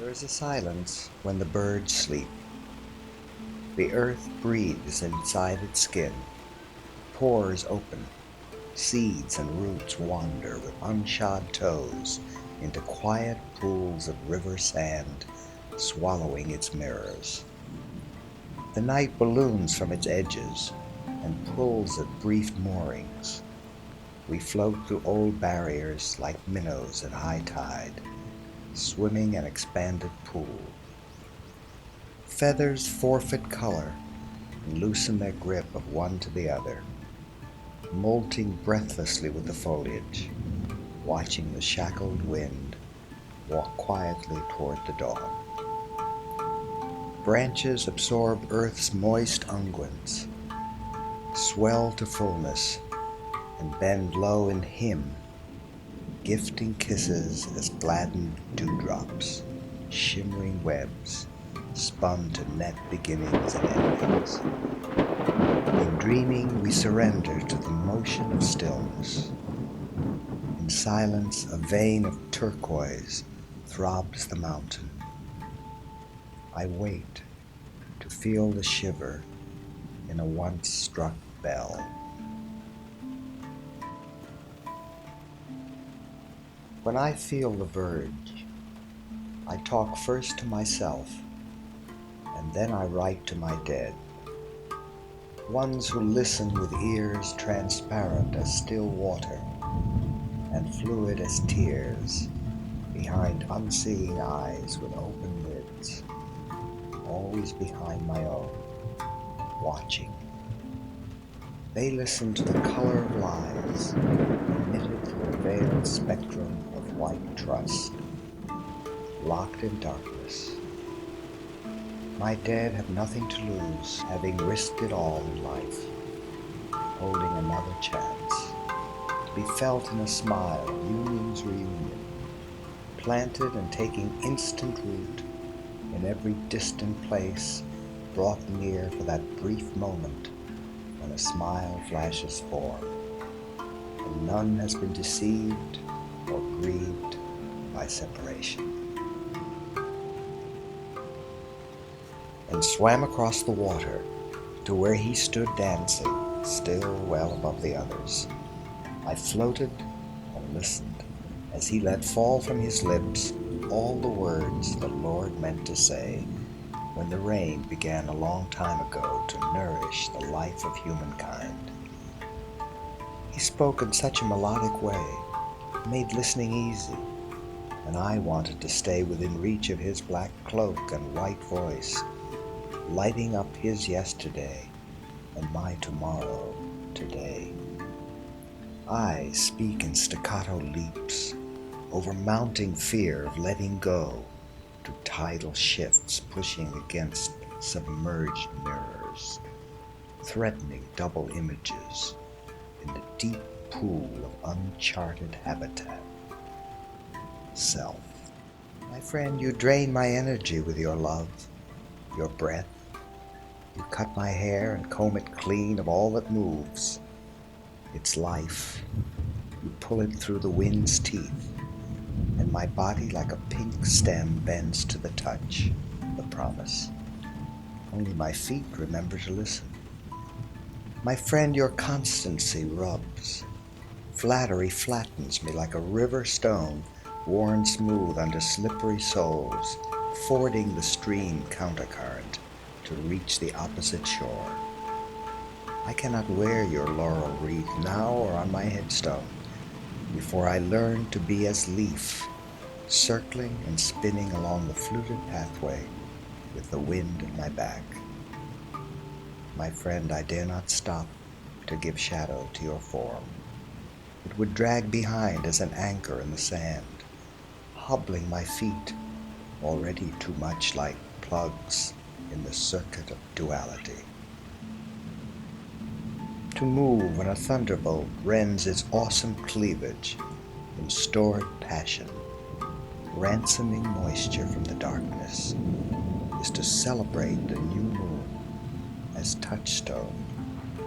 There is a silence when the birds sleep. The earth breathes inside its skin, pores open, seeds and roots wander with unshod toes into quiet pools of river sand, swallowing its mirrors. The night balloons from its edges and pulls at brief moorings. We float through old barriers like minnows at high tide, swimming an expanded pool. Feathers forfeit color and loosen their grip of one to the other, molting breathlessly with the foliage, watching the shackled wind walk quietly toward the dawn. Branches absorb earth's moist unguents, swell to fullness, and bend low in hymn, gifting kisses as gladdened dewdrops, shimmering webs, spun to net beginnings and endings. In dreaming, we surrender to the motion of stillness. In silence, a vein of turquoise throbs the mountain. I wait to feel the shiver in a once struck bell. When I feel the verge, I talk first to myself, and then I write to my dead, ones who listen with ears transparent as still water and fluid as tears behind unseeing eyes with open lids, always behind my own, watching. They listen to the color of lies emitted through a veiled spectrum of white trust, locked in darkness. My dead have nothing to lose, having risked it all in life, holding another chance, to be felt in a smile, union's reunion, planted and taking instant root in every distant place, brought near for that brief moment when a smile flashes form, and none has been deceived or grieved by separation. And swam across the water to where he stood dancing, still well above the others. I floated and listened as he let fall from his lips all the words the Lord meant to say when the rain began a long time ago to nourish the life of humankind. He spoke in such a melodic way, made listening easy, and I wanted to stay within reach of his black cloak and white voice, lighting up his yesterday and my tomorrow today. I speak in staccato leaps, over mounting fear of letting go, to tidal shifts pushing against submerged mirrors, threatening double images in the deep pool of uncharted habitat. Self. My friend, you drain my energy with your love, your breath. You cut my hair and comb it clean of all that moves. Its life. You pull it through the wind's teeth, and my body like a pink stem bends to the touch, the promise. Only my feet remember to listen. My friend, your constancy rubs. Flattery flattens me like a river stone worn smooth under slippery soles, fording the stream countercurrent to reach the opposite shore. I cannot wear your laurel wreath now or on my headstone before I learn to be as leaf, circling and spinning along the fluted pathway with the wind at my back. My friend, I dare not stop to give shadow to your form. It would drag behind as an anchor in the sand, hobbling my feet, already too much like plugs in the circuit of duality. To move when a thunderbolt rends its awesome cleavage in stored passion, ransoming moisture from the darkness, is to celebrate the new moon as touchstone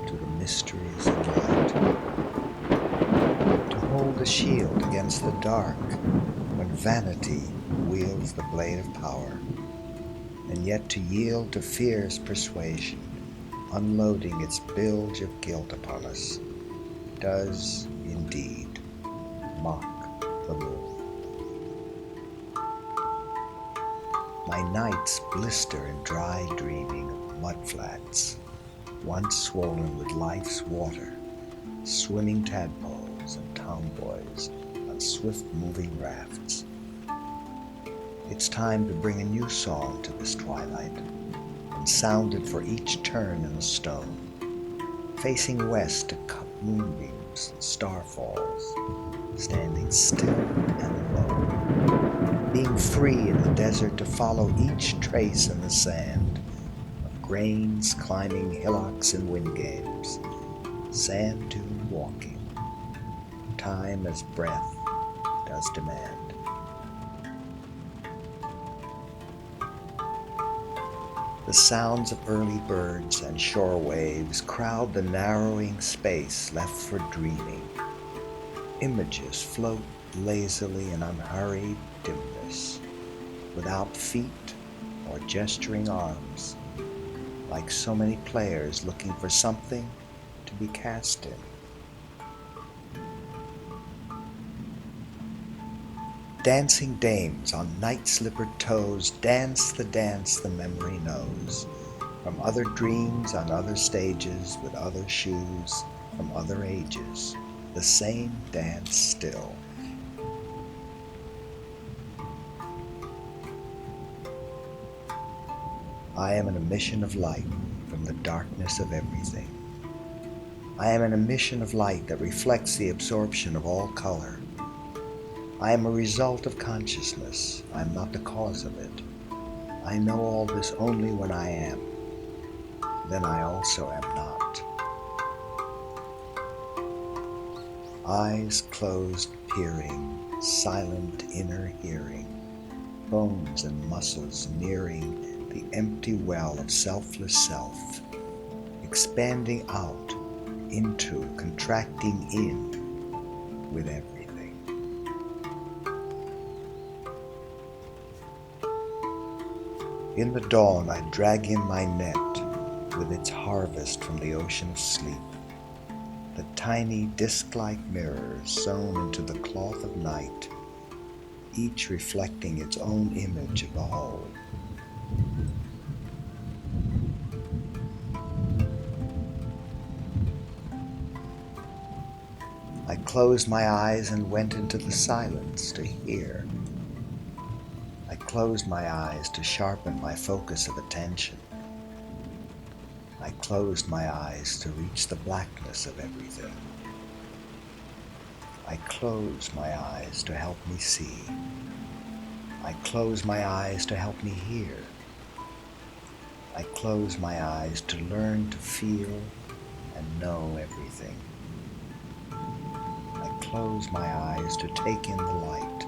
to the mysteries of light. To hold a shield against the dark when Vanity wields the blade of power, and yet to yield to fear's persuasion, unloading its bilge of guilt upon us, does indeed mock the moon. My nights blister in dry dreaming of mudflats, once swollen with life's water, swimming tadpoles and tomboys on swift-moving rafts. It's time to bring a new song to this twilight, and sound it for each turn in a stone, facing west to cut moonbeams and starfalls, standing still and alone, being free in the desert to follow each trace in the sand of grains climbing hillocks and wind games, sand dune walking, time as breath does demand. The sounds of early birds and shore waves crowd the narrowing space left for dreaming. Images float lazily in unhurried dimness, without feet or gesturing arms, like so many players looking for something to be cast in. Dancing dames on night-slippered toes dance the memory knows, from other dreams on other stages with other shoes from other ages, the same dance still. I am an emission of light from the darkness of everything. I am an emission of light that reflects the absorption of all color. I am a result of consciousness. I am not the cause of it. I know all this only when I am. Then I also am not. Eyes closed, peering, silent inner hearing, bones and muscles nearing the empty well of selfless self, expanding out into, contracting in with everything. In the dawn I drag in my net with its harvest from the ocean of sleep, the tiny disc-like mirrors sewn into the cloth of night, each reflecting its own image of the whole. I closed my eyes and went into the silence to hear. I closed my eyes to sharpen my focus of attention. I closed my eyes to reach the blackness of everything. I closed my eyes to help me see. I closed my eyes to help me hear. I closed my eyes to learn to feel and know everything. I closed my eyes to take in the light.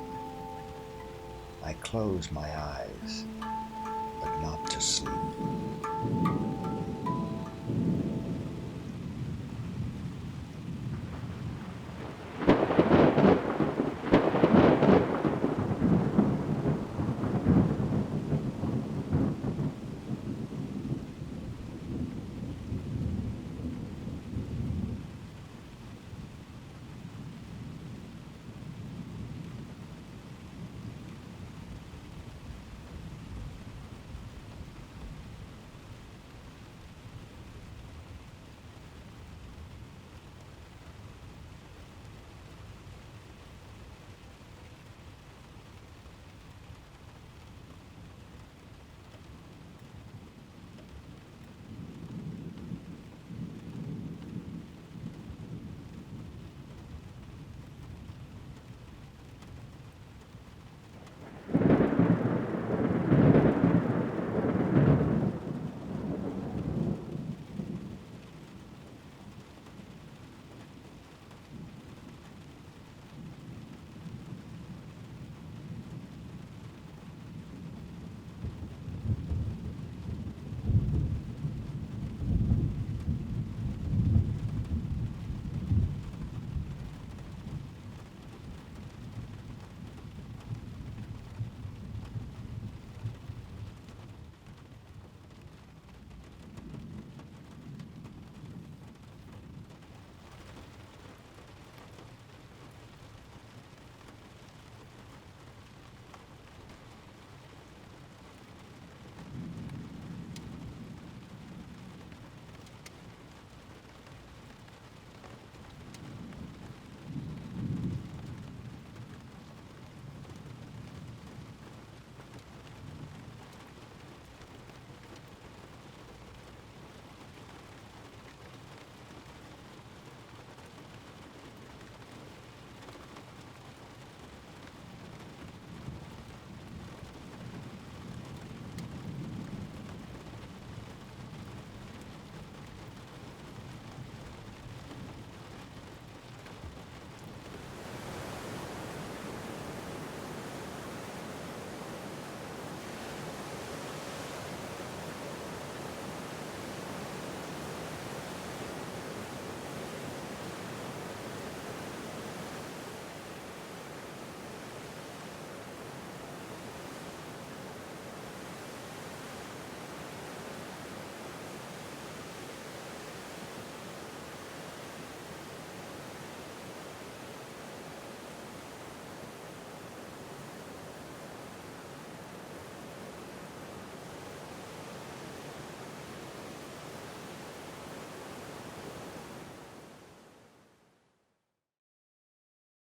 I close my eyes, but not to sleep.